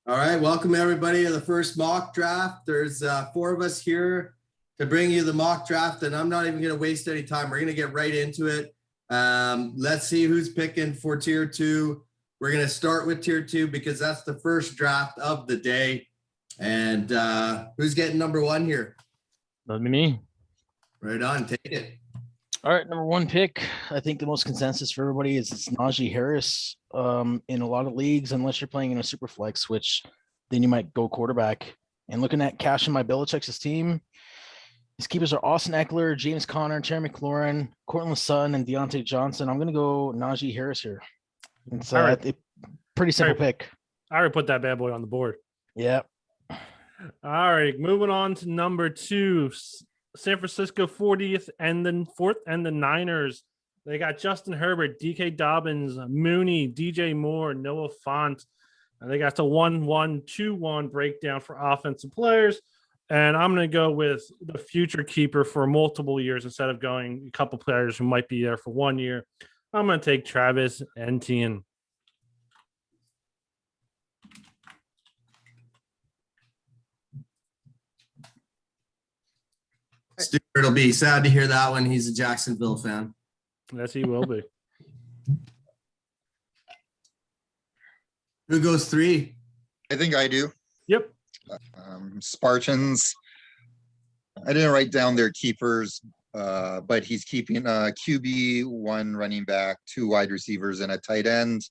All right, welcome everybody to the first mock draft. There's four of us here to bring you the mock draft, and I'm not even going to waste any time. We're going to get right into it. Let's see who's picking for tier two. We're going to start with tier two because that's the first draft of the day. And who's getting number one here? That'd be me. Right on, take it. All right, number one pick. I think the most consensus for everybody is it's Najee Harris. In a lot of leagues, unless you're playing in a super flex, which then you might go quarterback. And looking at cash in my Belichick's team, his keepers are Austin Eckler, James Conner, Terry McLaurin, Cortland Sutton, and Deontay Johnson. I'm going to go Najee Harris here. It's a pretty simple pick. I already put that bad boy on the board. Yeah. All right, moving on to number two. San Francisco 40th and then fourth and the Niners. They got Justin Herbert, DK Dobbins, Mooney, DJ Moore, Noah Fant. And they got the 1-1-2-1 breakdown for offensive players. And I'm going to go with the future keeper for multiple years instead of going a couple players who might be there for 1 year. I'm going to take Travis Etienne. Stuart will be sad to hear that one. He's a Jacksonville fan. Yes, he will be. Who goes three? I think I do. Yep. Spartans. I didn't write down their keepers, but he's keeping QB, one running back, two wide receivers, and a tight end.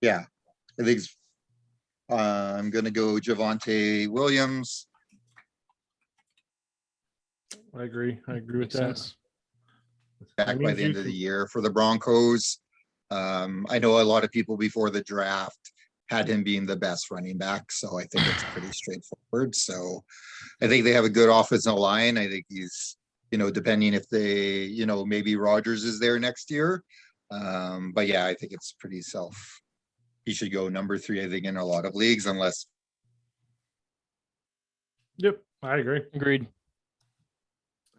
Yeah, I think I'm going to go Javonte Williams. I agree with that. Back by the end of the year for the Broncos. I know a lot of people before the draft had him being the best running back, so I think it's pretty straightforward. So I think they have a good offensive line. I think he's, depending if they, maybe Rodgers is there next year. But yeah, I think it's pretty he should go number three, I think, in a lot of leagues, unless. Yep, I agree. Agreed.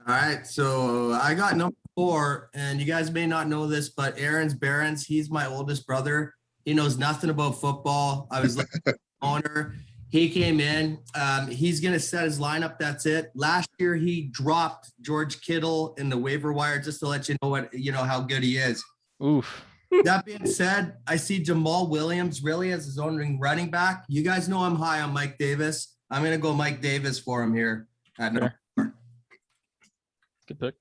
All right, so I got number four, and you guys may not know this, but Aaron's Barons, he's my oldest brother. He knows nothing about football. I was like owner. He came in. He's going to set his lineup. That's it. Last year, he dropped George Kittle in the waiver wire just to let you know how good he is. Oof. That being said, I see Jamal Williams really as his own running back. You guys know I'm high on Mike Davis. I'm going to go Mike Davis for him here at number four. Good pick.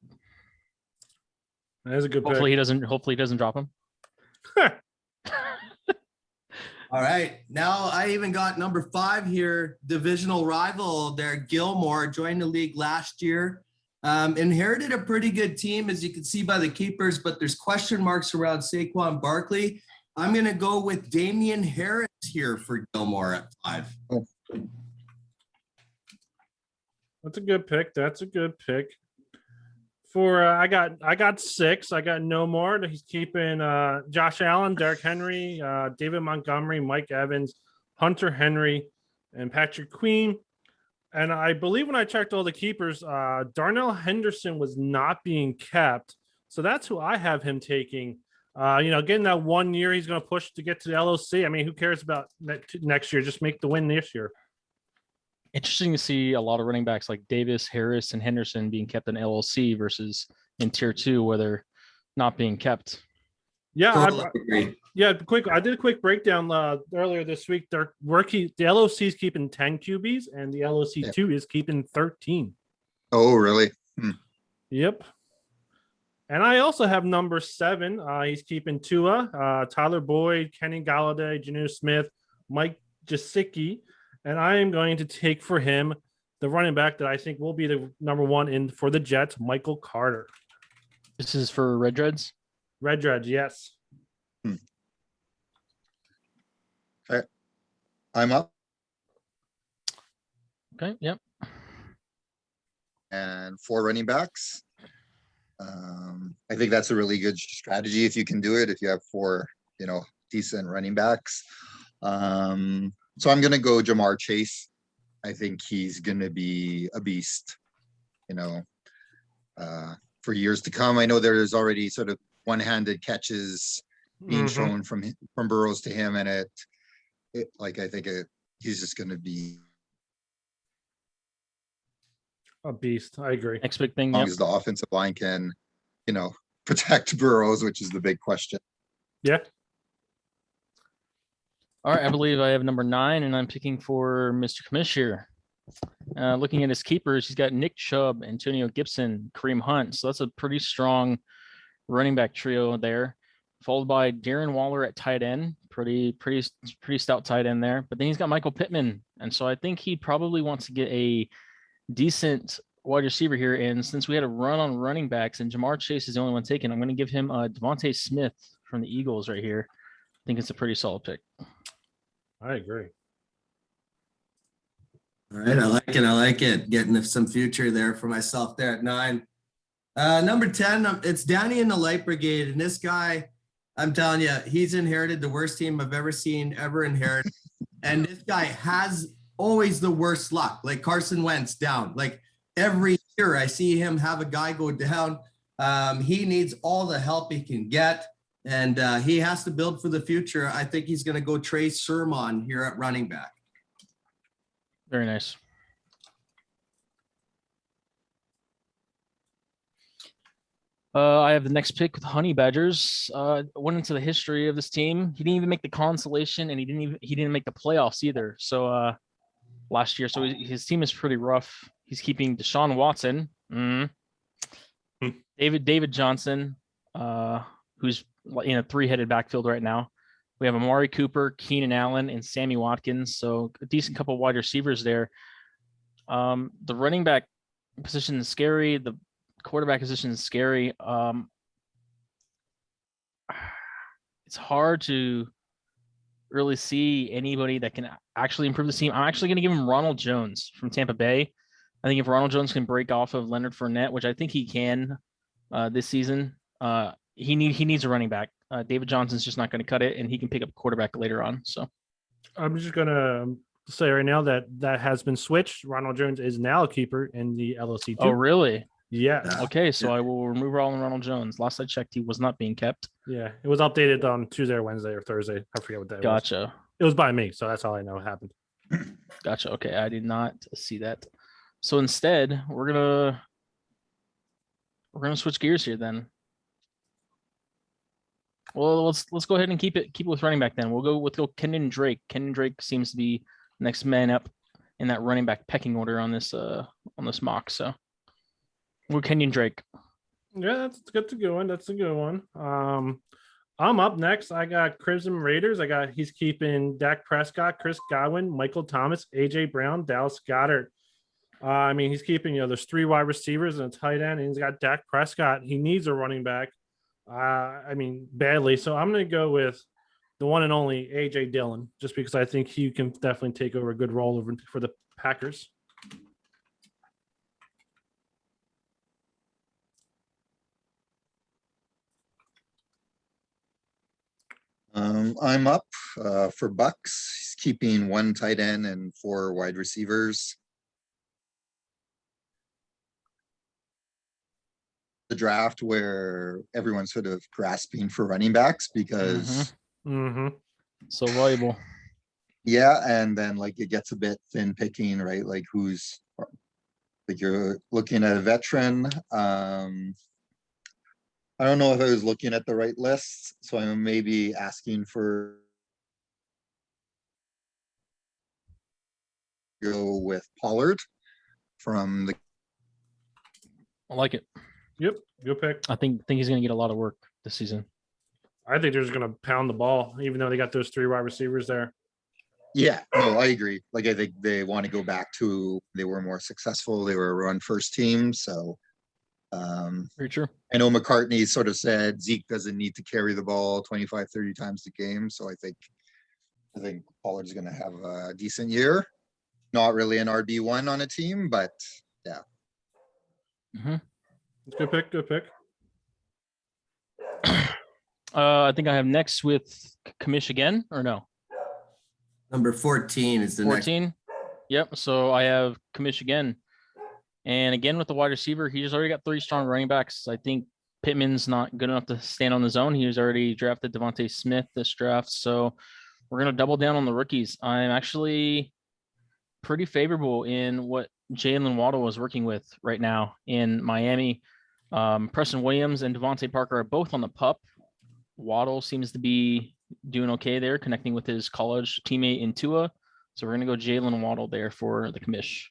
That is a good Hopefully pick. Hopefully he doesn't drop him. All right. Now I even got number five here, divisional rival there, Gilmore, joined the league last year. Inherited a pretty good team, as you can see by the keepers, but there's question marks around Saquon Barkley. I'm going to go with Damian Harris here for Gilmore at 5. That's a good pick. For I got 6. I got no more. He's keeping Josh Allen, Derrick Henry, David Montgomery, Mike Evans, Hunter Henry, and Patrick Queen. And I believe when I checked all the keepers, Darnell Henderson was not being kept. So that's who I have him taking. Getting that 1 year, he's going to push to get to the LOC. I mean, who cares about next year? Just make the win this year. Interesting to see a lot of running backs like Davis, Harris, and Henderson being kept in LLC versus in tier 2 where they're not being kept. Yeah, I did a quick breakdown earlier this week. The LOC is keeping 10 QBs, and the LOC 2 is keeping 13. Oh, really? Yep. And I also have number 7. He's keeping Tua, Tyler Boyd, Kenny Galladay, Janu Smith, Mike Gesicki. And I am going to take for him the running back that I think will be the number 1 for the Jets, Michael Carter. This is for Red Dreads? Red Dreads, yes. Okay. I'm up. Okay, yep. And 4 running backs. I think that's a really good strategy if you can do it, if you have 4, decent running backs. So I'm going to go Jamar Chase. I think he's going to be a beast, for years to come. I know there's already sort of one-handed catches being shown from Burrows to him, and he's just going to be, A beast. I agree. Next big thing. as long Yep. as the offensive line can, protect Burrows, which is the big question. Yeah. All right, I believe I have number 9, and I'm picking for Mr. Commish here. Looking at his keepers, he's got Nick Chubb, Antonio Gibson, Kareem Hunt. So that's a pretty strong running back trio there, followed by Darren Waller at tight end. Pretty stout tight end there. But then he's got Michael Pittman, and so I think he probably wants to get a decent wide receiver here. And since we had a run on running backs and Jamar Chase is the only one taken, I'm going to give him Devontae Smith from the Eagles right here. I think it's a pretty solid pick. I agree. All right, I like it. I like it. Getting some future there for myself there at 9. Number 10, it's Danny in the Light Brigade. And this guy, I'm telling you, he's inherited the worst team I've ever seen, ever inherited. And this guy has always the worst luck. Like Carson Wentz down. Like every year I see him have a guy go down. He needs all the help he can get. And he has to build for the future. I think he's going to go Trey Sermon here at running back. Very nice. I have the next pick with Honey Badgers. Went into the history of this team. He didn't even make the consolation, and he didn't make the playoffs either. So last year, so his team is pretty rough. He's keeping Deshaun Watson, David Johnson, who's in a 3-headed backfield right now. We have Amari Cooper, Keenan Allen, and Sammy Watkins. So a decent couple of wide receivers there. The running back position is scary. The quarterback position is scary. It's hard to really see anybody that can actually improve the team. I'm actually going to give him Ronald Jones from Tampa Bay. I think if Ronald Jones can break off of Leonard Fournette, which I think he can this season, he needs a running back. David Johnson's just not going to cut it, and he can pick up quarterback later on. So I'm just going to say right now that has been switched. Ronald Jones is now a keeper in the LOC too. Oh, really? Yeah. Okay, so I will remove Ronald Jones. Last I checked, he was not being kept. Yeah, it was updated on Tuesday or Wednesday or Thursday. I forget what day. Gotcha. It was by me, so that's all I know happened. Gotcha. Okay, I did not see that. So instead, we're gonna switch gears here then. Well, let's go ahead and keep it with running back then. We'll go Kenyon Drake. Kenyon Drake seems to be next man up in that running back pecking order on this mock. So we're Kenyon Drake. Yeah, that's a good one. That's a good one. I'm up next. I got Crimson Raiders. He's keeping Dak Prescott, Chris Godwin, Michael Thomas, AJ Brown, Dallas Goedert. He's keeping, there's 3 wide receivers and a tight end, and he's got Dak Prescott. He needs a running back. Badly. So I'm going to go with the one and only AJ Dillon, just because I think he can definitely take over a good role for the Packers. I'm up for Bucks. He's keeping 1 tight end and 4 wide receivers. The draft where everyone's sort of grasping for running backs because So valuable. Yeah, and then it gets a bit thin picking, right? Who's you're looking at a veteran. I don't know if I was looking at the right list, so I'm maybe asking for go with Pollard from the. I like it. Yep, good pick. I think he's going to get a lot of work this season. I think they're just going to pound the ball, even though they got those 3 wide receivers there. Yeah, no, I agree. I think they want to go back to they were more successful. They were a run first team, so. Very true. I know McCartney sort of said Zeke doesn't need to carry the ball 25, 30 times a game, so I think Pollard's going to have a decent year. Not really an RB1 on a team, but yeah. Good pick. Good pick. I think I have next with Commish again, or no? Number 14 is the 14. next. Yep. So I have Commish again. And again, with the wide receiver, he's already got 3 strong running backs. I think Pittman's not good enough to stand on his own. He was already drafted Devontae Smith this draft. So We're going to double down on the rookies. I'm actually pretty favorable in what Jalen Waddle is working with right now in Miami. Preston Williams and Devontae Parker are both on the pup. Waddle seems to be doing okay there, connecting with his college teammate in Tua. So we're going to go Jalen Waddle there for the commish.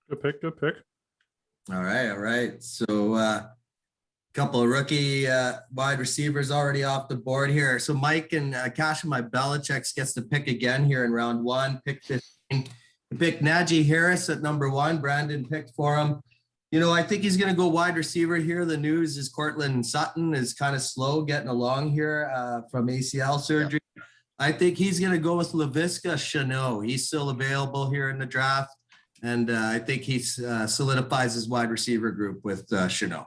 Good pick. Good pick. All right. So couple of rookie wide receivers already off the board here. So Mike and Cash My Belichick gets to pick again here in round 1. Pick 15. Pick Najee Harris at number 1. Branden picked for him. You know, I think he's going to go wide receiver here. The news is Cortland Sutton is kind of slow getting along here from ACL surgery. Yeah. I think he's going to go with Laviska Shenault. He's still available here in the draft. And I think he solidifies his wide receiver group with Shenault.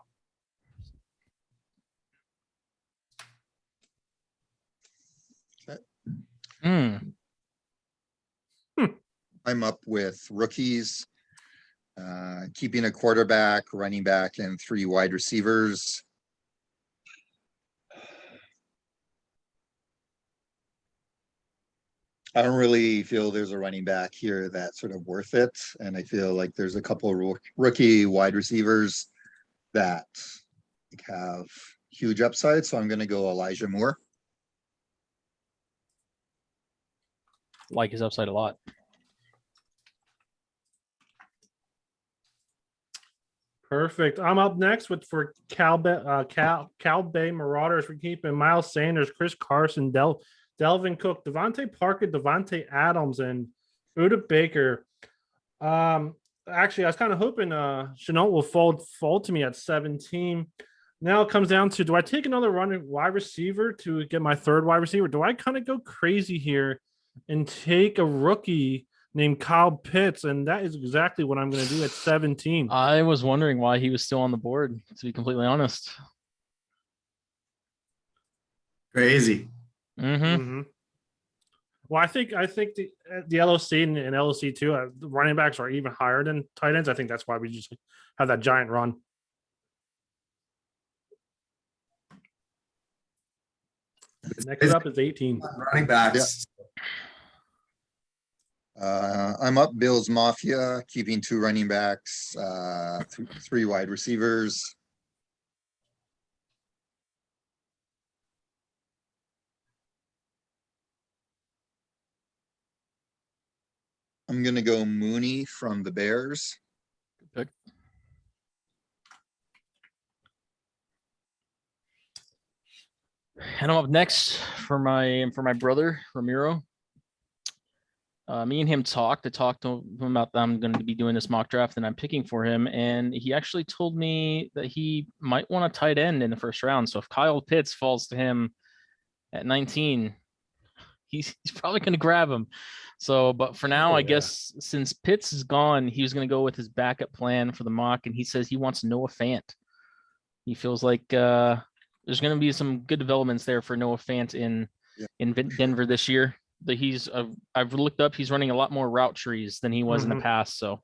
I'm up with rookies, keeping a quarterback, running back, and 3 wide receivers. I don't really feel there's a running back here that's sort of worth it. And I feel like there's a couple of rookie wide receivers that have huge upside. So I'm going to go Elijah Moore. Like his upside a lot. Perfect. I'm up next for Cal Bay Marauders. We're keeping Miles Sanders, Chris Carson, Delvin Cook, Devontae Parker, Devontae Adams, and Budda Baker. Actually, I was kind of hoping Shenault will fold to me at 17. Now it comes down to, do I take another running wide receiver to get my 3rd wide receiver? Do I kind of go crazy here and take a rookie named Kyle Pitts? And that is exactly what I'm going to do at 17. I was wondering why he was still on the board, to be completely honest. Crazy. Well, I think the LOC and LOC too, the running backs are even higher than tight ends. I think that's why we just have that giant run. Next up is 18. Running backs. Yeah. I'm up Bills Mafia, keeping 2 running backs, 3 wide receivers. I'm going to go Mooney from the Bears. Good pick. And I'm up next for my brother Ramiro. Me and him talked. I talked to him about that I'm going to be doing this mock draft, and I'm picking for him. And he actually told me that he might want a tight end in the first round. So if Kyle Pitts falls to him at 19, he's probably going to grab him. So, but for now, I guess since Pitts is gone, he was going to go with his backup plan for the mock, and he says he wants Noah Fant. He feels like there's going to be some good developments there for Noah Fant in Denver this year. That I've looked up, he's running a lot more route trees than he was in the past. So,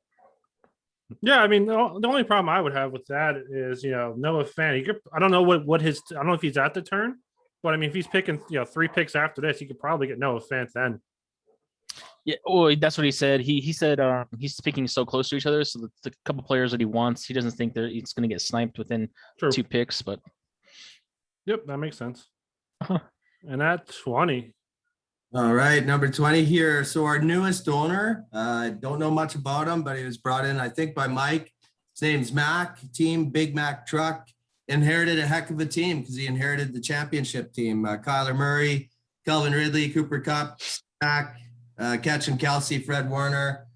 yeah, I mean, the only problem I would have with that is, Noah Fant. I don't know I don't know if he's at the turn, but I mean, if he's picking, 3 picks after this, he could probably get Noah Fant then. Yeah, that's what he said. He said he's picking so close to each other, so the couple players that he wants, he doesn't think that it's going to get sniped within 2 picks. But yep, that makes sense. And at 20. All right, number 20 here. So our newest donor, I don't know much about him, but he was brought in, I think, by Mike. His name's Mac, team Big Mac Truck. Inherited a heck of a team because he inherited the championship team. Kyler Murray, Calvin Ridley, Cooper Kupp, Stack, Catch and Kelsey, Fred Warner.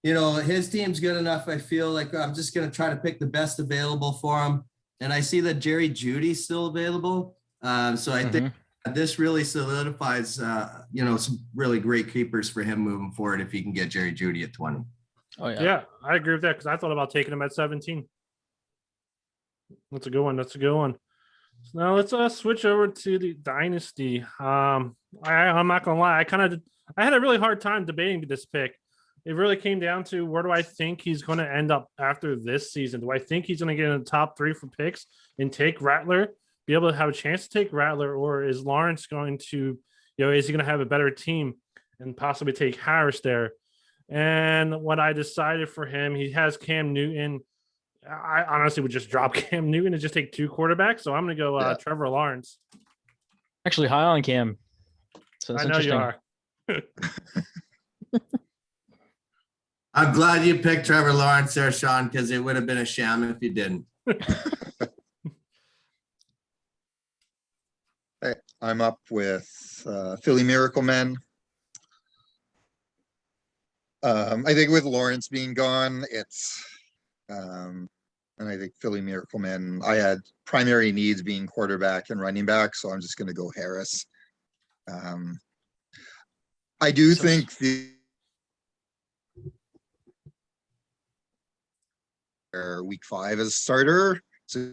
His team's good enough. I feel like I'm just going to try to pick the best available for him. And I see that Jerry Jeudy's still available. So I think this really solidifies, some really great keepers for him moving forward if he can get Jerry Jeudy at 20. Oh, yeah. Yeah, I agree with that because I thought about taking him at 17. That's a good one. So now let's switch over to the dynasty. I'm not gonna lie, I had a really hard time debating this pick. It really came down to, where do I think he's going to end up after this season? Do I think he's going to get in the top 3 for picks and take Rattler, be able to have a chance to take Rattler, or is Lawrence going to is he going to have a better team and possibly take Harris there? And what I decided for him, he has Cam Newton. I honestly would just drop Cam Newton and just take 2 quarterbacks. So I'm going to go Trevor Lawrence. Actually, high on Cam. So that's I know you interesting. are. I'm glad you picked Trevor Lawrence there, Sean, because it would have been a sham if you didn't. Hey, I'm up with Philly Miracle Men. I think with Lawrence being gone, it's and I think Philly Miracle Men, I had primary needs being quarterback and running back, so I'm just going to go Harris. I do think week 5 as a starter. So,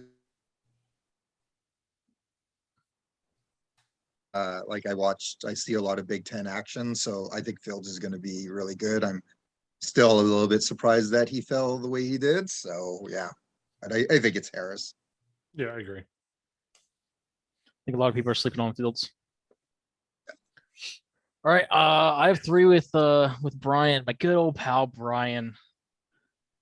I see a lot of Big Ten action, so I think Fields is going to be really good. I'm still a little bit surprised that he fell the way he did. So yeah, but I think it's Harris. Yeah, I agree. I think a lot of people are sleeping on Fields. All right, I have 3 with Brian, my good old pal Brian.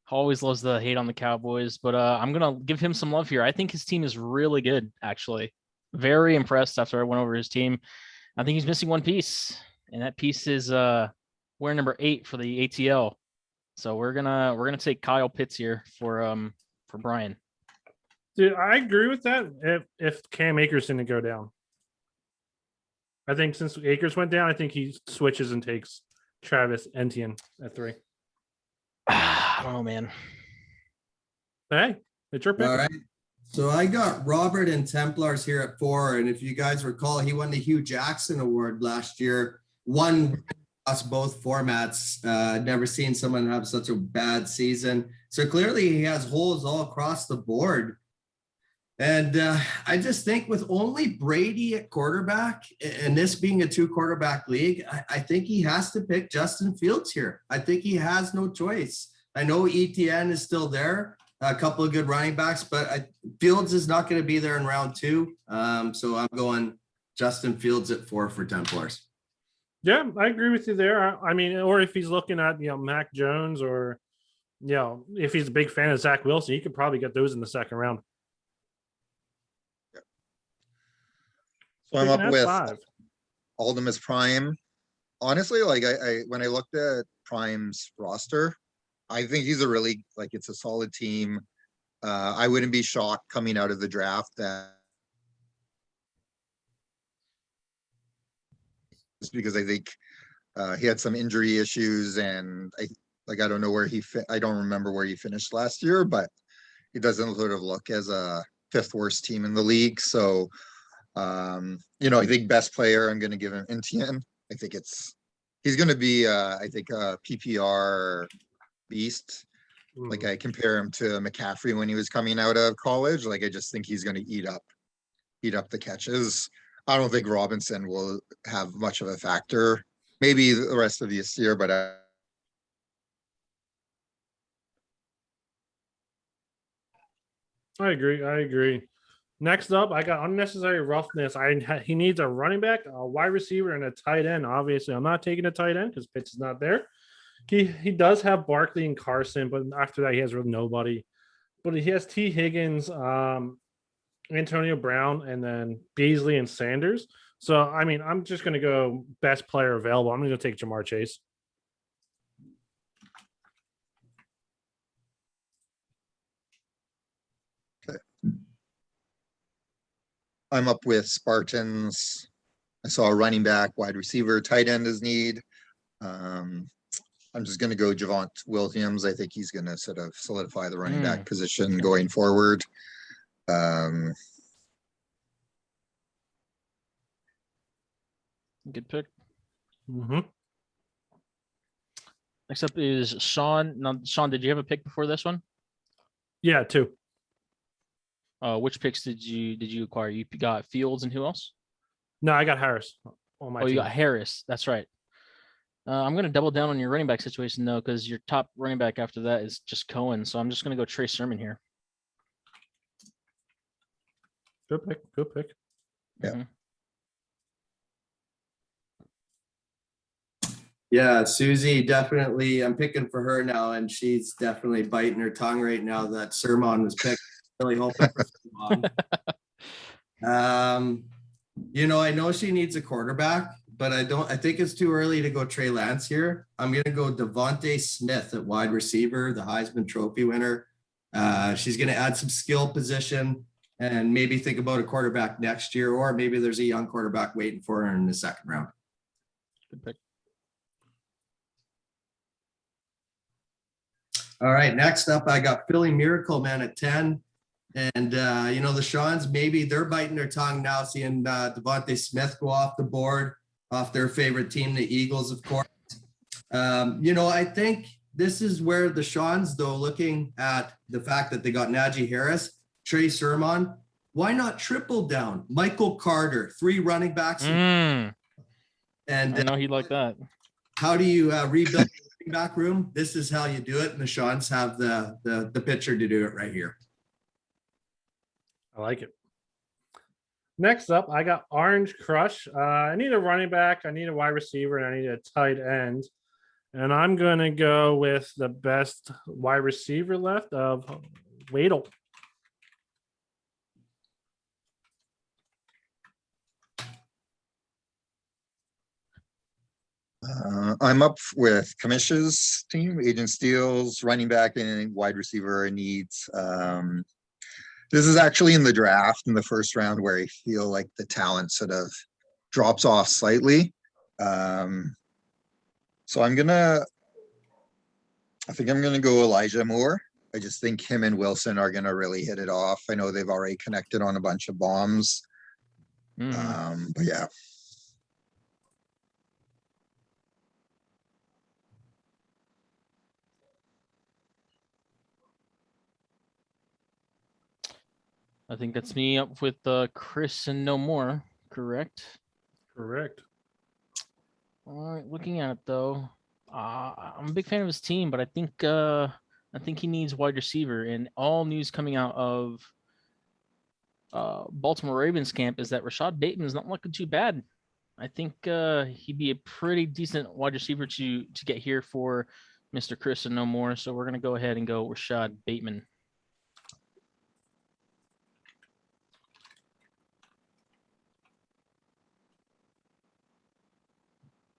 Always loves the hate on the Cowboys, but I'm gonna give him some love here. I think his team is really good, actually. Very impressed after I went over his team. I think he's missing one piece, and that piece is we're number 8 for the ATL. So we're gonna take Kyle Pitts here for Brian. Dude, I agree with that. If Cam Akers didn't go down, I think since Akers went down, I think he switches and takes Travis Etienne at 3. I don't know, man. Hey, it's your pick. All right. So I got Robert and Templars here at 4. And if you guys recall, he won the Hugh Jackson Award last year. Won across both formats. Never seen someone have such a bad season. So clearly he has holes all across the board. And I just think with only Brady at quarterback, and this being a 2 quarterback league, I think he has to pick Justin Fields here. I think he has no choice. I know ETN is still there, a couple of good running backs, but Fields is not going to be there in round 2. So I'm going Justin Fields at 4 for Templars. Yeah, I agree with you there. I mean, or if he's looking at, Mac Jones, or, if he's a big fan of Zach Wilson, he could probably get those in the 2nd round. So I'm up with 5. Aldemus Prime. Honestly, I when I looked at Prime's roster, I think he's a really, it's a solid team. I wouldn't be shocked coming out of the draft that just because I think he had some injury issues, and I don't know where I don't remember where he finished last year, but he doesn't sort of look as a 5th worst team in the league. So I think best player, I'm going to give him Etienne. I think he's going to be, I think, a PPR beast. I compare him to McCaffrey when he was coming out of college. I just think he's going to eat up the catches. I don't think Robinson will have much of a factor. Maybe the rest of this year, but I agree. Next up, I got unnecessary roughness. He needs a running back, a wide receiver, and a tight end. Obviously, I'm not taking a tight end because Pitts is not there. He does have Barkley and Carson, but after that, he has really nobody. But he has T. Higgins, Antonio Brown, and then Beasley and Sanders. So, I mean, I'm just going to go best player available. I'm going to take Jamar Chase. I'm up with Spartans. I saw a running back, wide receiver, tight end as need. I'm just going to go Javonte Williams. I think he's going to sort of solidify the running back position going forward. Good pick. Next up is Sean. Now, Sean, did you have a pick before this one? Yeah, 2. Which picks did you acquire? You got Fields and who else? No, I got Harris on my team. You got Harris. That's right. I'm going to double down on your running back situation, though, because your top running back after that is just Cohen. So I'm just going to go Trey Sermon here. Good pick. Yeah. Yeah, Susie, definitely. I'm picking for her now, and she's definitely biting her tongue right now that Sermon was picked. Really hoping for Sermon. I know she needs a quarterback, but I think it's too early to go Trey Lance here. I'm gonna go Devontae Smith at wide receiver, the Heisman Trophy winner. She's gonna add some skill position and maybe think about a quarterback next year, or maybe there's a young quarterback waiting for her in the second round. Good pick. All right, next up, I got Philly Miracle Man at 10. And, the Shawns, maybe they're biting their tongue now, seeing Devontae Smith go off the board, off their favorite team, the Eagles, of course. I think this is where the Shawns, though, looking at the fact that they got Najee Harris, Trey Sermon, why not triple down? Michael Carter, 3 running backs. And I know he'd like that. How do you rebuild the back room? This is how you do it. And the Shawns have the pitcher to do it right here. I like it. Next up, I got Orange Crush. I need a running back, I need a wide receiver, and I need a tight end. And I'm going to go with the best wide receiver left of Waddle. I'm up with Commish's team, Agent Steele's running back and wide receiver needs. This is actually in the draft in the first round where I feel like the talent sort of drops off slightly. So I think I'm gonna go Elijah Moore. I just think him and Wilson are gonna really hit it off. I know they've already connected on a bunch of bombs. But yeah. I think that's me up with Chris and no more. Correct. Correct. All right. Looking at it though, I'm a big fan of his team, but I think he needs wide receiver. And all news coming out of Baltimore Ravens camp is that Rashad Bateman is not looking too bad. I think he'd be a pretty decent wide receiver to get here for Mr. Chris and no more. So we're gonna go ahead and go Rashad Bateman.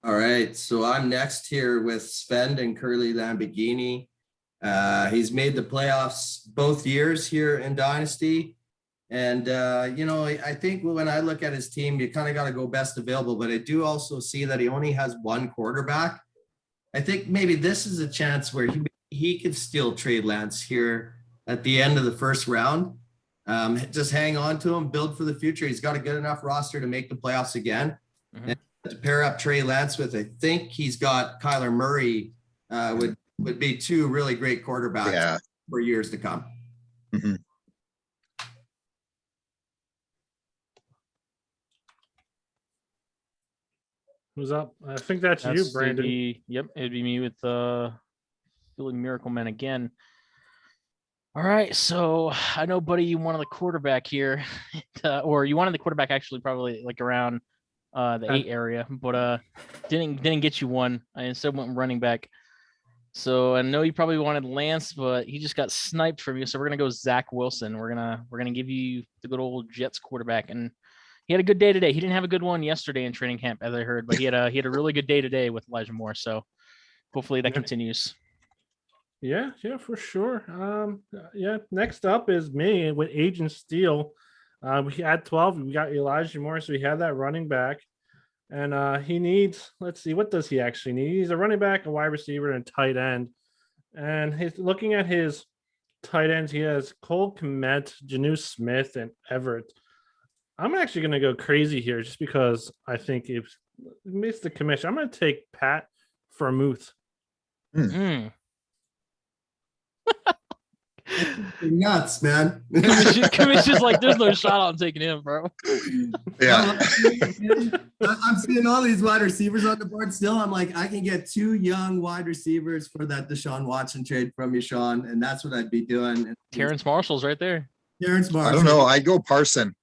All right, so I'm next here with Sven and Curly Lamborghini. He's made the playoffs both years here in Dynasty. And, I think when I look at his team, you kind of got to go best available, but I do also see that he only has one quarterback. I think maybe this is a chance where he could still trade Lance here at the end of the first round. Just hang on to him, build for the future. He's got a good enough roster to make the playoffs again. Mm-hmm. And to pair up Trey Lance with, I think he's got Kyler Murray would be 2 really great quarterbacks for years to come. Mm-hmm. Who's up? I think that's you, Brandon. Yep, it'd be me with Philly Miracle Man again. All right, so I know, buddy, you wanted the quarterback here, or you wanted the quarterback actually probably like around the 8 area, but didn't get you one. I instead went running back. So I know you probably wanted Lance, but he just got sniped from you. So we're gonna go Zach Wilson. We're gonna give you the good old Jets quarterback, and he had a good day today. He didn't have a good one yesterday in training camp, as I heard, but he had a really good day today with Elijah Moore. So hopefully that continues. Yeah, for sure. Next up is me with Agent Steele. We had 12. We got Elijah Moore, so we have that running back. And he needs, let's see, what does he actually need? He's a running back, a wide receiver, and a tight end. And looking at his tight ends, he has Cole Kmet, Janu Smith, and Everett. I'm actually going to go crazy here just because I think if it's the commission, I'm going to take Pat Freiermuth. Nuts, man. Commission's like, there's no shot on taking him, bro. Yeah. I'm seeing all these wide receivers on the board still. I'm like, I can get 2 young wide receivers for that Deshaun Watson trade from you, Sean, and that's what I'd be doing. Terrence Marshall's right there. Terrence Marshall. I don't know. I go Parson.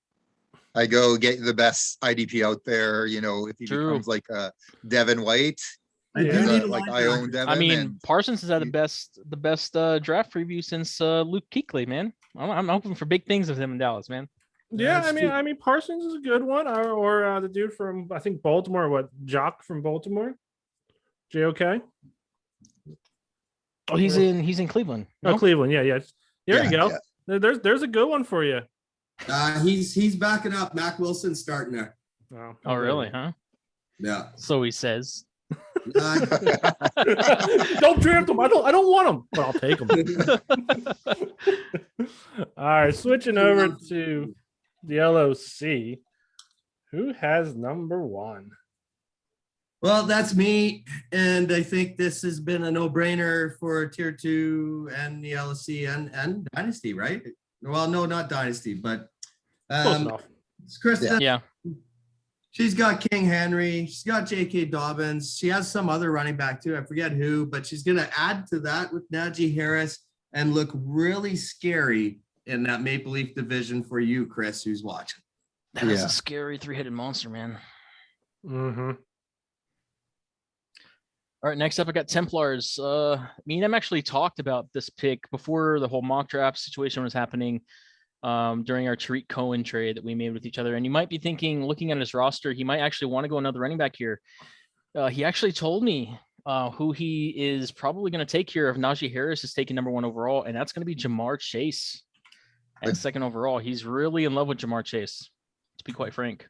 I go get the best IDP out there. If he becomes like a Devin White, I do Yeah. need a Like I own linebacker. Devin. I mean, and Parsons has had you- the best draft preview since Luke Kuechly, man. I'm hoping for big things with him in Dallas, man. Yeah, That's I true. mean, Parsons is a good one, or the dude from I think Baltimore, what Jock from Baltimore, JOK. Oh, he's in Cleveland. Oh, No? Cleveland, yeah. There you Yeah, go. yeah. There's a good one for you. He's backing up. Mac Wilson's starting there. Oh, Oh, really? Huh? Yeah. So he says. Uh, Don't draft him. I don't want him, but I'll take him. All right, switching over to the LOC. Who has number 1? well, that's me. And I think this has been a no-brainer for tier 2 and the LSC and Dynasty, right? Well, no, not Dynasty, but Close enough. it's Kristen. Yeah. She's got King Henry. She's got J.K. Dobbins. She has some other running back too. I forget who, but she's going to add to that with Najee Harris and look really scary in that Maple Leaf division for you, Chris, who's watching. That is Yeah. a scary 3-headed monster, man. Mm-hmm. All right, next up, I got Templars. Me and him actually talked about this pick before the whole mock draft situation was happening during our Tariq Cohen trade that we made with each other. And you might be thinking, looking at his roster, he might actually want to go another running back here. He actually told me who he is probably going to take here if Najee Harris is taking number 1 overall, and that's going to be Jamar Chase at 2nd overall. He's really in love with Jamar Chase, to be quite frank.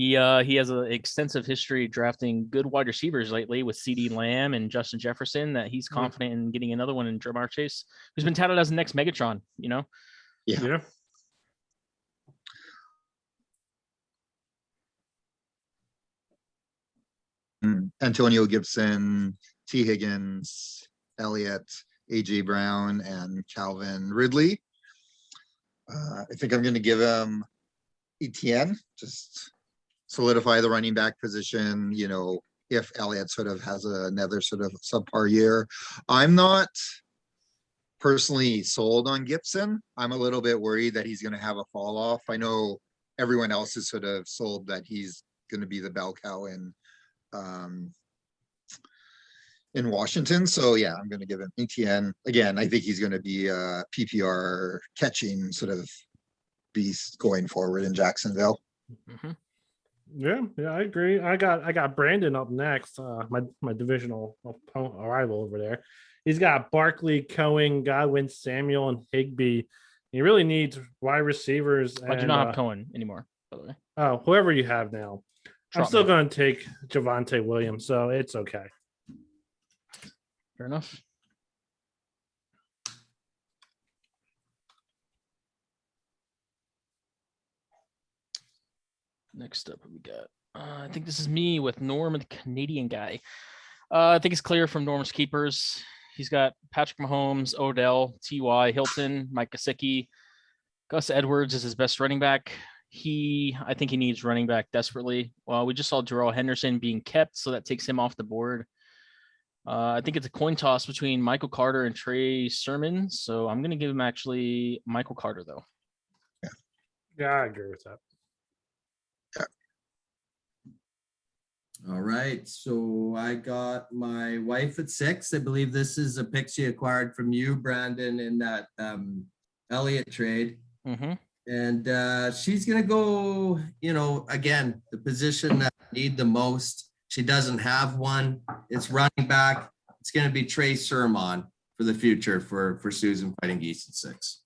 He has an extensive history drafting good wide receivers lately with CeeDee Lamb and Justin Jefferson, that he's confident in getting another one in Jamar Chase, who's been touted as the next Megatron, you know? Yeah. Antonio Gibson, T. Higgins, Elliott, AJ Brown, and Calvin Ridley. I think I'm going to give him ETN, just solidify the running back position. You know, if Elliott sort of has another sort of subpar year, I'm not personally sold on Gibson. I'm a little bit worried that he's going to have a fall off. I know everyone else is sort of sold that he's going to be the bell cow in Washington. So yeah, I'm going to give him ETN. Again, I think he's going to be a PPR catching sort of beast going forward in Jacksonville. Mm-hmm. Yeah, I agree. I got Branden up next. My divisional rival over there. He's got Barkley, Cohen, Godwin, Samuel, and Higbee. He really needs wide receivers. I do not have Cohen anymore, by the way. Oh, whoever you have now. I'm Trotman. still going to take Javonte Williams, so it's okay. Fair enough. Next up, what we got? I think this is me with Norm, the Canadian guy. I think it's clear from Norm's keepers. He's got Patrick Mahomes, Odell, T.Y. Hilton, Mike Gesicki. Gus Edwards is his best running back. I think he needs running back desperately. Well, we just saw Darrell Henderson being kept, so that takes him off the board. I think it's a coin toss between Michael Carter and Trey Sermon, so I'm going to give him actually Michael Carter, though. Yeah, I agree with that. All right. So I got my wife at 6. I believe this is a pick she acquired from you, Branden, in that Elliott trade. Mm-hmm. And she's going to go, again, the position that I need the most. She doesn't have one. It's running back. It's going to be Trey Sermon for the future for Susan Fighting Geese at 6.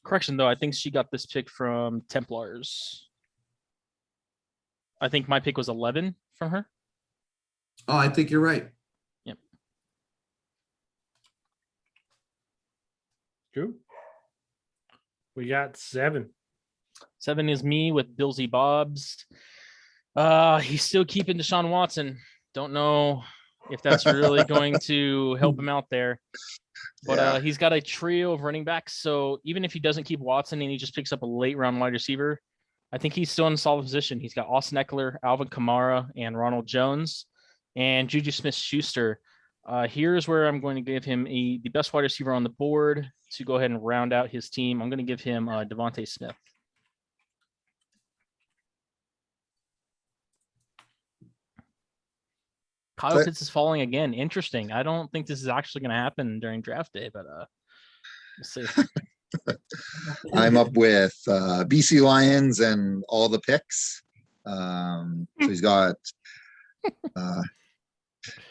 Correction, though, I think she got this pick from Templars. I think my pick was 11 from her. Oh, I think you're right. Yep. Cool. We got 7. 7 is me with Billsy Bobs. He's still keeping Deshaun Watson. Don't know if that's really going to help him out there. But he's got a trio of running backs. So even if he doesn't keep Watson and he just picks up a late round wide receiver, I think he's still in a solid position. He's got Austin Eckler, Alvin Kamara, and Ronald Jones, and Juju Smith-Schuster. Here's where I'm going to give him the best wide receiver on the board to go ahead and round out his team. I'm going to give him Devontae Smith. Kyle But- Pitts is falling again. Interesting. I don't think this is actually going to happen during draft day, but we'll see. I'm up with BC Lions and all the picks. So he's got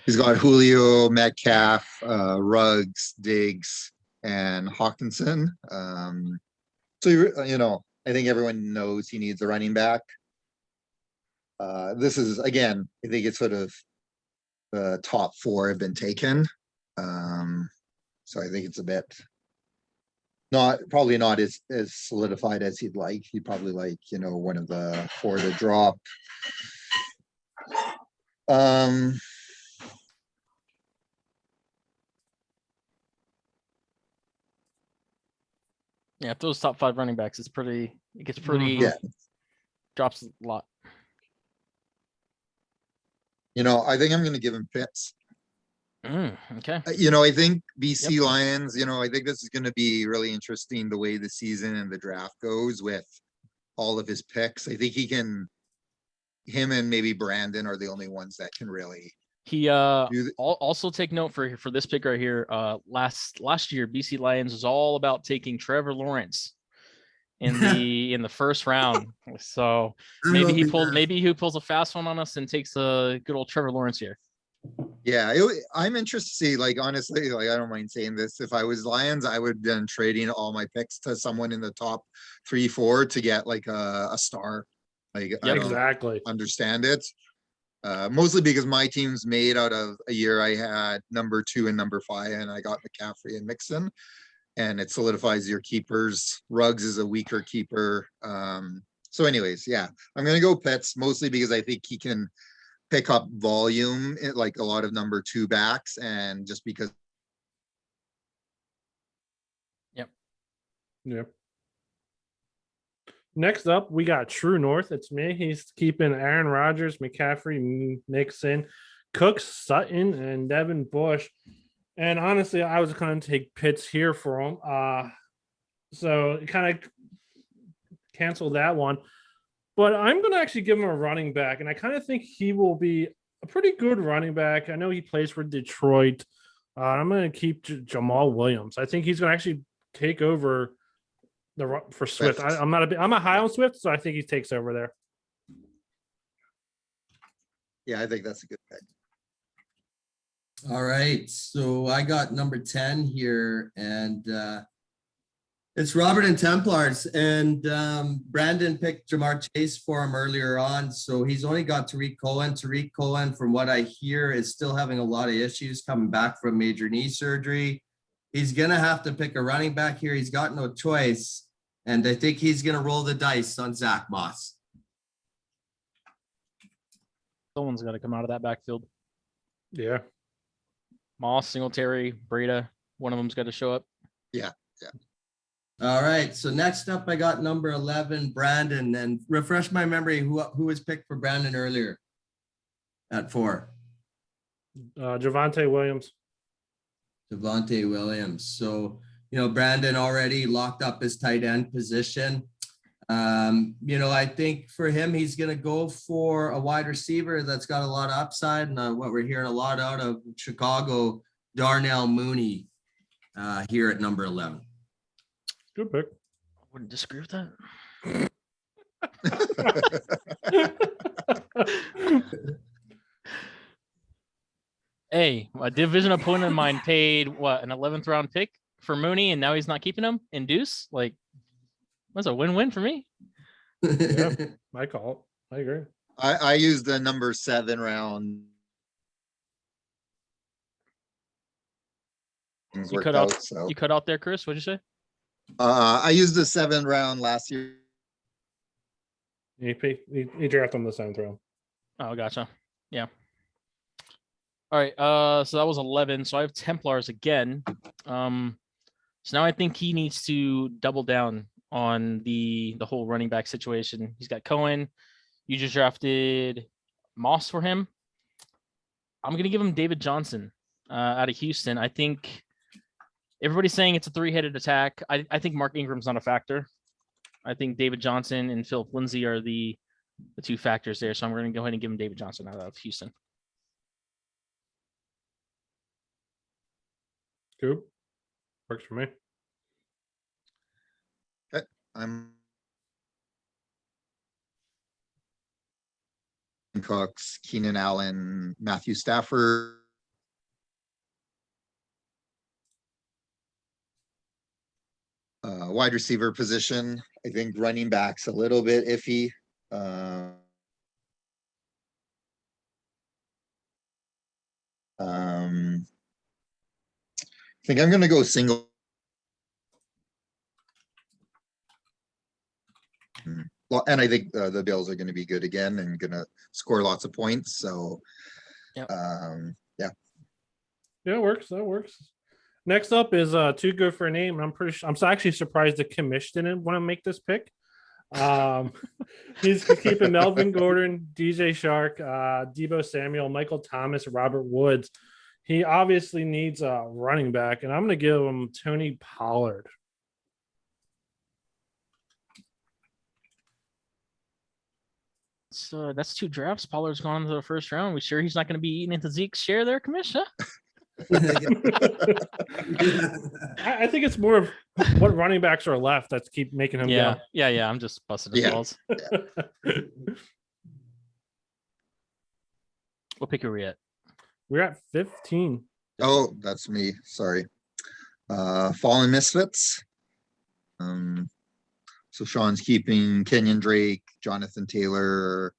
Julio, Metcalf, Ruggs, Diggs, and Hawkinson. I think everyone knows he needs a running back. This is, again, I think it's sort of the top 4 have been taken. So I think it's a bit probably not as solidified as he'd like. He'd probably like, one of the 4 to drop. Yeah, if those top 5 running backs, it gets pretty, Yeah. drops a lot. I think I'm going to give him Pitts. Okay. I think BC Yep. Lions, I think this is going to be really interesting the way the season and the draft goes with all of his picks. I think him and maybe Branden are the only ones that can really. He also take note for this pick right here. Last year, BC Lions was all about taking Trevor Lawrence in the first round. So maybe he pulls a fast one on us and takes a good old Trevor Lawrence here. Yeah, I'm interested to see, like, honestly, like, I don't mind saying this. If I was Lions, I would then trading all my picks to someone in the top 3-4 to get like a star. Like, I don't Exactly. understand it. Mostly because my team's made out of a year I had number 2 and number 5, and I got McCaffrey and Mixon, and it solidifies your keepers. Ruggs is a weaker keeper. So anyways, yeah, I'm going to go Pitts mostly because I think he can pick up volume, like a lot of number 2 backs, and just because. Yep. Next up, we got True North. It's me. He's keeping Aaron Rodgers, McCaffrey, Mixon, Cooks, Sutton, and Devin Bush. And honestly, I was going to take Pitts here for him. So kind of cancel that one. But I'm going to actually give him a running back, and I kind of think he will be a pretty good running back. I know he plays for Detroit. I'm going to keep Jamal Williams. I think he's going to actually take over for Swift. I'm a high on Swift, so I think he takes over there. Yeah, I think that's a good pick. All right, so I got number 10 here, and it's Robert and Templars, and Branden picked Jamar Chase for him earlier on, so he's only got Tariq Cohen. Tariq Cohen, from what I hear, is still having a lot of issues coming back from major knee surgery. He's gonna have to pick a running back here. He's got no choice, and I think he's gonna roll the dice on Zach Moss. Someone's got to come out of that backfield. Yeah. Moss, Singletary, Breida. One of them's got to show up. Yeah. All right, so next up, I got number 11, Branden, and refresh my memory, who was picked for Branden earlier at 4? Javonte Williams. Devontae Williams. So, Branden already locked up his tight end position. I think for him, he's going to go for a wide receiver that's got a lot of upside. And what we're hearing a lot out of Chicago, Darnell Mooney here at number 11. Good pick. I wouldn't disagree with that. Hey, a division opponent of mine paid an 11th round pick for Mooney, and now he's not keeping him in Deuce. Like, that's a win-win for me. Yeah, I call it. I agree. I used the number 7 round. You cut out there, Chris. What'd you say? I used the 7th round last year. He drafted on the 7th round. Oh, gotcha. Yeah. All right. So that was 11. So I have Templars again. So now I think he needs to double down on the whole running back situation. He's got Cohen. You just drafted Moss for him. I'm gonna give him David Johnson out of Houston. I think everybody's saying it's a 3-headed attack. I think Mark Ingram's not a factor. I think David Johnson and Philip Lindsay are the 2 factors there. So I'm going to go ahead and give him David Johnson out of Houston. Scoop. Works for me. I'm Cooks, Keenan Allen, Matthew Stafford. Wide receiver position, I think running back's a little bit iffy. I think I'm gonna go single. Well, and I think the Bills are gonna be good again and gonna score lots of points, so. Yep. Yeah, it works. That works. Next up is too good for a name. I'm actually surprised the Commish didn't want to make this pick. He's keeping Melvin Gordon, DJ Shark, Debo Samuel, Michael Thomas, Robert Woods. He obviously needs a running back, and I'm going to give him Tony Pollard. So that's 2 drafts. Pollard's gone into the first round. We sure he's not going to be eating into Zeke's share there, Commish? Huh? I think it's more of what running backs are left that's keep making him Yeah. go. Yeah. I'm just busting his balls. What pick are we at? We're at 15. Oh, that's me, sorry. Fallen Misfits. So Sean's keeping Kenyon Drake, Jonathan Taylor,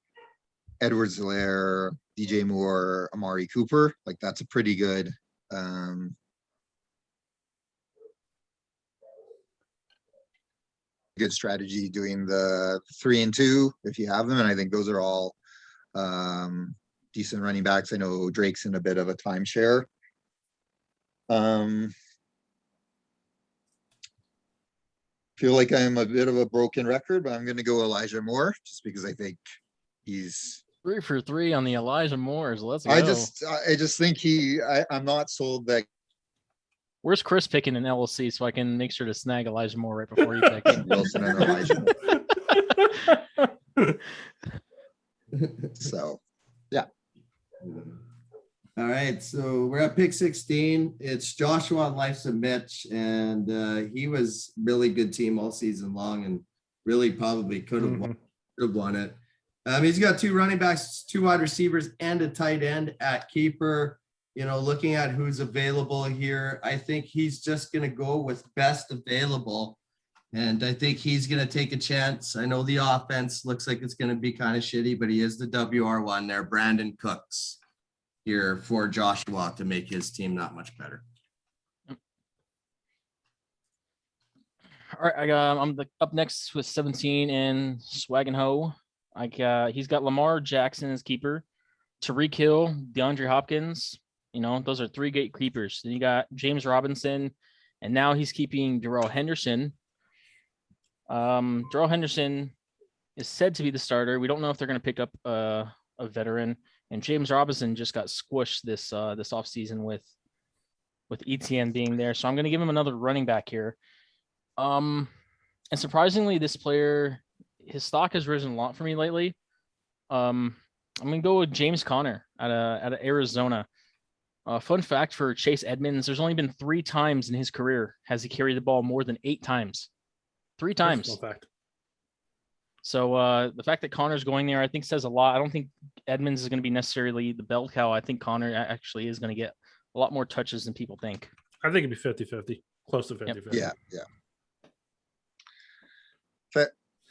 Edward Zelaire, DJ Moore, Amari Cooper. Like that's a pretty good good strategy doing the 3 and 2 if you have them. And I think those are all decent running backs. I know Drake's in a bit of a timeshare. Feel like I'm a bit of a broken record, but I'm going to go Elijah Moore just because I think he's 3 for 3 on the Elijah Moores. Let's go. I just think I'm not sold that. Where's Chris picking in LOC so I can make sure to snag Elijah Moore right before you pick him? Wilson and Elijah. So, yeah. All right, so we're at pick 16. It's Joshua and Life's a Mitch, and he was really good team all season long, and really probably could have won it. He's got 2 running backs, 2 wide receivers, and a tight end at keeper. You know, looking at who's available here, I think he's just going to go with best available. And I think he's going to take a chance. I know the offense looks like it's going to be kind of shitty, but he is the WR1 there, Branden Cooks here for Joshua to make his team not much better. All right, I'm up next with 17 and Swag and Ho. He's got Lamar Jackson as keeper, Tariq Hill, DeAndre Hopkins. You know, those are 3 gatekeepers. Then you got James Robinson, and now he's keeping Darrell Henderson. Darrell Henderson is said to be the starter. We don't know if they're going to pick up a veteran. And James Robinson just got squished this offseason with ETN being there. So I'm going to give him another running back here. And surprisingly, this player, his stock has risen a lot for me lately. I'm going to go with James Conner out of Arizona. Fun fact for Chase Edmonds, there's only been 3 times in his career has he carried the ball more than 8 times. 3 times. Fact. So the fact that Connor's going there, I think says a lot. I don't think Edmonds is going to be necessarily the bell cow. I think Connor actually is going to get a lot more touches than people think. I think it'd be 50-50, close to 50-50. Yeah.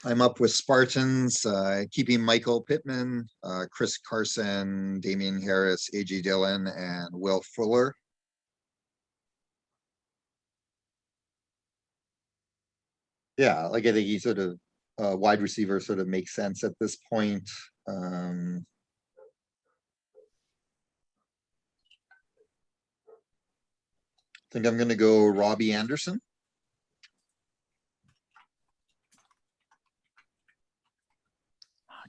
I'm up with Spartans, keeping Michael Pittman, Chris Carson, Damian Harris, AJ Dillon, and Will Fuller. Yeah, like I think he sort of wide receiver sort of makes sense at this point. I think I'm going to go Robbie Anderson.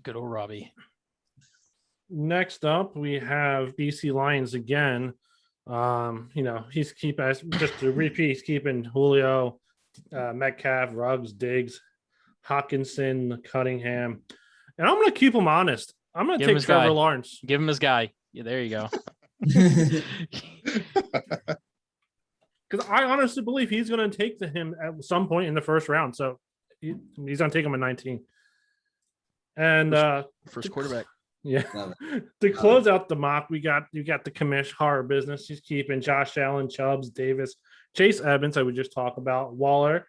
Good old Robbie. Next up, we have BC Lions again. He's just to repeat, he's keeping Julio, Metcalf, Ruggs, Diggs, Hawkinson, Cunningham. And I'm going to keep him honest. I'm going to take Trevor Lawrence. Give him his guy. Yeah, there you go. because I honestly believe he's going to take him at some point in the first round. So he's going to take him at 19. And First quarterback. yeah, Love to close out the mock, you got the commish horror business. He's keeping Josh Allen, Chubbs, Davis, Chase Evans. I would just talk about Waller,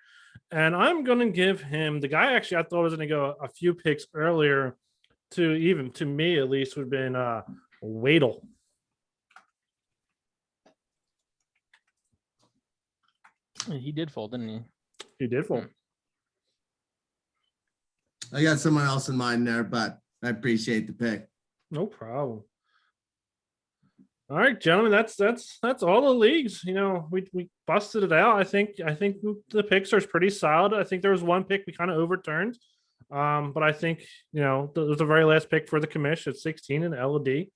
and I'm going to give him the guy. Actually, I thought was going to go a few picks earlier. To me at least would have been Waddle. He did fold, didn't he? He did for him. I got someone else in mind there, but I appreciate the pick. No problem. All right, gentlemen, that's all the leagues. You know, we busted it out. I think the picks are pretty solid. I think there was one pick we kind of overturned. But I think, you know, there's the very last pick for the commish at 16 in LOD.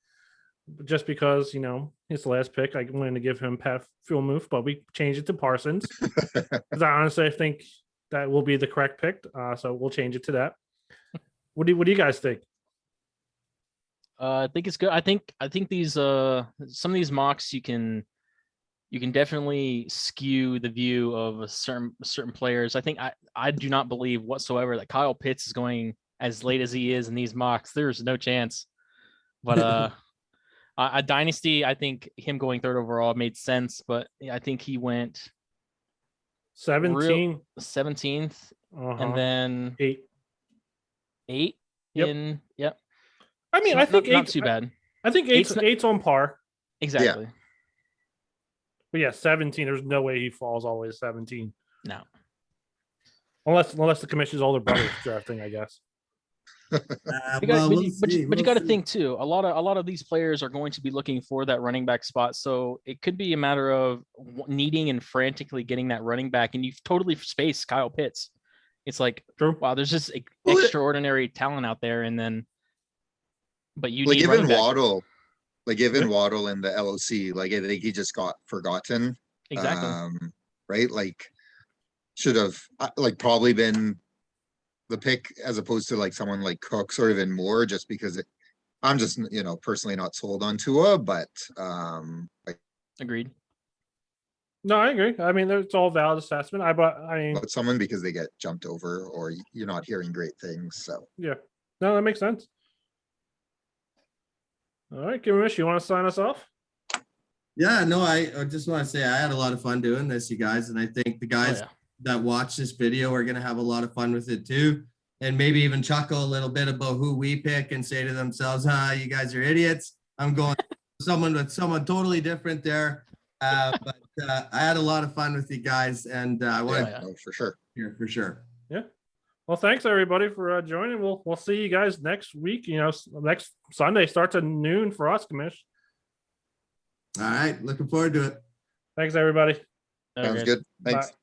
Just because, you know, his last pick, I wanted to give him Pat Fuelmouth, but we changed it to Parsons. Because I honestly think that will be the correct pick. So we'll change it to that. What do you guys think? I think it's good. I think these some of these mocks you can definitely skew the view of certain players. I think I do not believe whatsoever that Kyle Pitts is going as late as he is in these mocks. There's no chance. But a dynasty, I think him going third overall made sense, but I think he went 17th, 17th, and then 8. Yep. I mean, So I think not too bad. I think eight's on par. Exactly. Yeah. But yeah, 17. There's no way he falls all the way to 17. No. Unless the commission's older brother's drafting, I guess. But you got to think too. A lot of these players are going to be looking for that running back spot, so it could be a matter of needing and frantically getting that running back, and you've totally spaced Kyle Pitts. It's like, True. wow, there's just extraordinary talent out there, and then, but you Like need even running back. Waddle, Waddle in the LOC, like I think he just got forgotten. Exactly. Right? Like should have like probably been the pick as opposed to like someone like Cooks or even more, just because I'm just, you know, personally not sold on Tua, but Agreed. No, I agree. I mean, it's all valid assessment. but someone because they get jumped over or you're not hearing great things. So yeah, no, that makes sense. All right, Commish, you want to sign us off? Yeah, no, I just want to say I had a lot of fun doing this, you guys, and I think the guys that watch this video are going to have a lot of fun with it too, and maybe even chuckle a little bit about who we pick and say to themselves, you guys are idiots. I'm going someone totally different there. But I had a lot of fun with you guys, and I want to for sure. here for sure. Yeah. Well, thanks everybody for joining. We'll see you guys next week. You know, next Sunday starts at noon for us, Commish. All right, looking forward to it. Thanks everybody. Sounds good. Thanks. Bye.